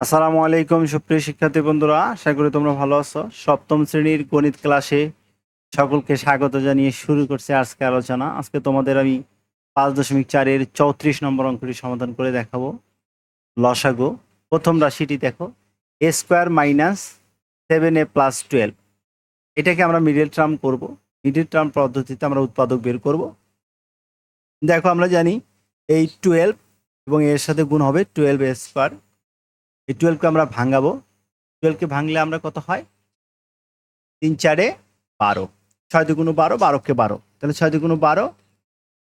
আসসালামু আলাইকুম সুপ্রিয় শিক্ষার্থী বন্ধুরা, আশা করি তোমরা ভালো আছো। সপ্তম শ্রেণীর গণিত ক্লাসে সকলকে স্বাগত জানিয়ে শুরু করছে আজকে আলোচনা। আজকে তোমাদের আমি 5.4-এর 34 নম্বর অঙ্কটি সমাধান করে দেখাবো। লসাগু। প্রথম রাশিটি দেখো, এ স্কোয়ার মাইনাস 7a+12। এটাকে আমরা মিডল টার্ম করব। মিডল টার্ম পদ্ধতিতে আমরা উৎপাদক বের করব। দেখো, আমরা জানি এই 12 এবং এর সাথে গুণ হবে 12a²। এই 12কে আমরা ভাঙাবো। 12কে ভাঙলে আমরা কত হয়? 3 4 12, 6 2 12, 12কে 12, তাহলে 6 2 12,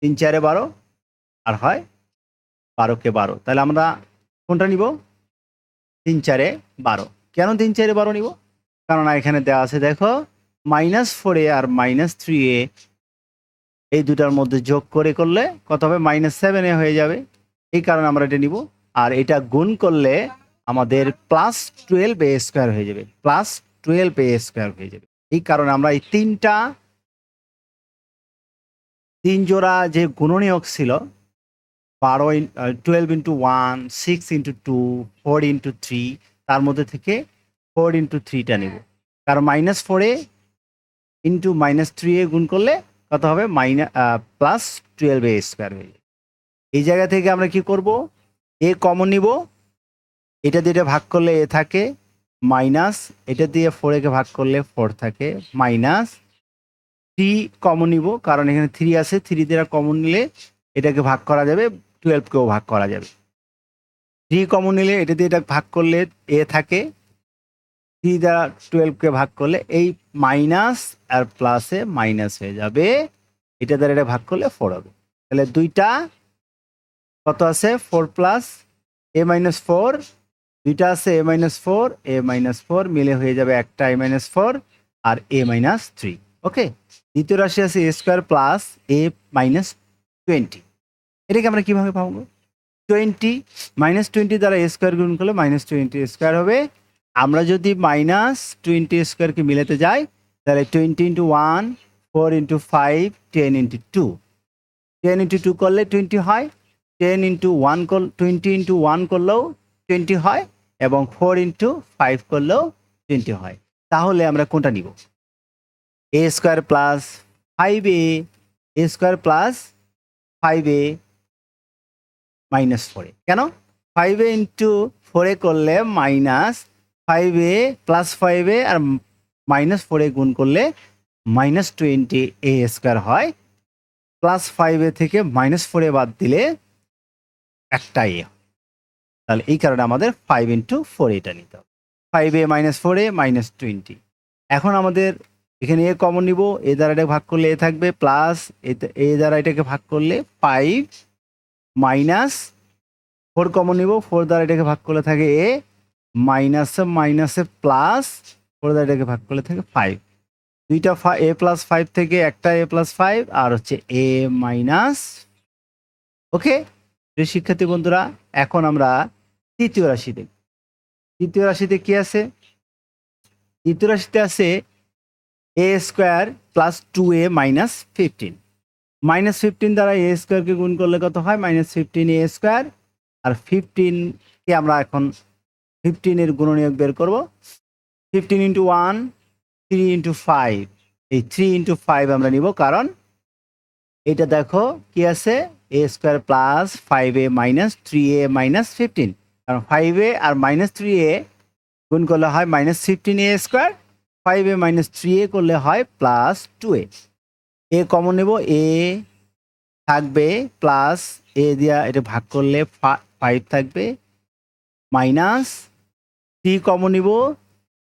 3 4 12 আর হয় 12কে 12। তাহলে আমরা কোনটা নিব? 3 4 12। কেন 3 4 12 নিব? কারণ এখানে দেওয়া আছে, দেখো, -4a আর -3a এই দুটার মধ্যে যোগ করলে কত হবে? -7a হয়ে যাবে। এই কারণে আমরা এটা নিব। আর এটা গুণ করলে আমাদের +12a² হয়ে যাবে, +12a² হয়ে যাবে। এই কারণে আমরা এই তিন জোড়া যে গুণনীয়ক ছিল, 12 × 1, 6 × 2, 4 × 3, তার মধ্যে থেকে 4 × 3টা নিব। কারণ -4a × -3a গুণ করলে কত হবে? +12a² হয়ে যাবে। এই জায়গা থেকে আমরা কি করব? এ কমন নিব। এটা দিয়ে এটা ভাগ করলে এ থাকে, মাইনাস এটা দিয়ে 4a কে ভাগ করলে 4 থাকে, মাইনাস 3 কমন নিব, কারণ এখানে 3 আছে, 3 দ্বারা কমন নিলে এটাকে ভাগ করা যাবে, 12কেও ভাগ করা যাবে। 3 কমন নিলে এটা দিয়ে এটা ভাগ করলে এ থাকে, 3 দ্বারা 12কে ভাগ করলে এই মাইনাস আর প্লাসে মাইনাস হয়ে যাবে, এটা দ্বারা এটা ভাগ করলে 4 হবে। তাহলে দুইটা কত আছে? 4 প্লাস a-4, দুইটা আছে a-4, a-4 মিলে হয়ে যাবে একটা a-4 আর a-3। ওকে, দ্বিতীয় রাশি আছে a² প্লাস a-20। এটাকে আমরা কিভাবে পাবো? 20 -20 দ্বারা a² গুণ করলে -20a² হবে। আমরা যদি -20a² মিলাতে যাই, তাহলে 20 × 1, 4 × 5, 10 × 2, 10 × 2 করলে 20 হয়, 10 × 1 20 × 1 করলেও 20 হয়, এবং 4 × 5 করলেও 20 হয়। তাহলে আমরা কোনটা নিব? a² plus 5a, a² plus 5a -4a। কেন? 5a × 4a করলে -5a প্লাস 5a আর -4a গুণ করলে -20a² হয়। প্লাস 5a থেকে -4a বাদ দিলে একটা এ। তাহলে এই কারণে আমাদের 5 × 4 এটা নিতে হবে। 5a -4a -20। এখন আমাদের এখানে এ কমন নিব, এ দ্বারা এটাকে ভাগ করলে এ থাকবে, প্লাস এ দ্বারা এটাকে ভাগ করলে 5, মাইনাস 4 কমন নিব, 4 দ্বারা এটাকে ভাগ করলে থাকে এ, মাইনাসে মাইনাসে প্লাস 4 দ্বারা এটাকে ভাগ করলে থাকে 5। দুইটা a+5 থেকে একটা a+5 আর হচ্ছে a-। ওকে, প্রিয় শিক্ষার্থী বন্ধুরা, এখন আমরা তৃতীয় রাশি দেখব। তৃতীয় রাশিতে কি আছে? তৃতীয় রাশিতে আছে a² প্লাস 2a -15। -15 দ্বারা a² কে গুণ করলে কত হয়? -15a²। আর 15 কে আমরা এখন 15 এর গুণনীয়ক বের করব। 15 × 1, 3 × 5, এই 3 × 5 আমরা নিব, কারণ এটা দেখো কি আছে, a² প্লাস 5a -3a -15। কারণ 5a আর -3a গুণ করলে হয় -15a², 5a -3a করলে হয় +2a। এ কমন নেব, এ থাকবে, প্লাস এ দিয়া এটা ভাগ করলে 5 থাকবে, মাইনাস 3 কমন নিব,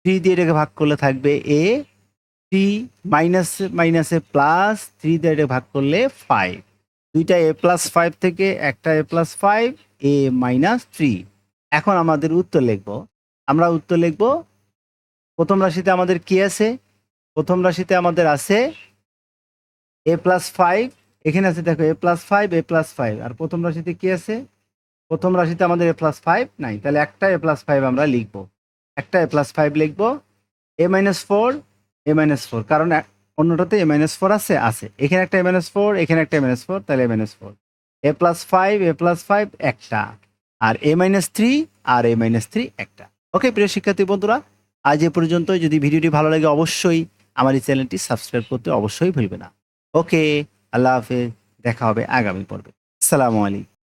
3 দিয়ে এটাকে ভাগ করলে থাকবে এ, 3 মাইনাসে প্লাস 3 দিয়ে এটা ভাগ করলে 5। দুইটা a+5 থেকে একটা a+5, a-3। এখন আমাদের উত্তর লিখব। আমরা উত্তর লিখব, প্রথম রাশিতে আমাদের কি আছে? প্রথম রাশিতে আমাদের আছে a+5, এখানে আছে দেখো a+5, a+5। আর প্রথম রাশিতে কি আছে? প্রথম রাশিতে আমাদের a+5 নাই, তাহলে একটা a+5 আমরা লিখব। একটা a+5 লিখব। a-4, a-4, কারণ অন্যটাতে a-4 আছে, এখানে একটা a-4, এখানে একটা a-4, তাহলে a-4। a+5, a+5 একটা, আর a মাইনাস থ্রি আর a মাইনাস থ্রি একটা। ওকে প্রিয় শিক্ষার্থী বন্ধুরা, আজ এ পর্যন্ত। যদি ভিডিওটি ভালো লাগে অবশ্যই আমার এই চ্যানেলটি সাবস্ক্রাইব করতে অবশ্যই ভুলবে না। ওকে, আল্লাহ হাফেজ, দেখা হবে আগামী পর্বে। আসসালামু আলাইকুম।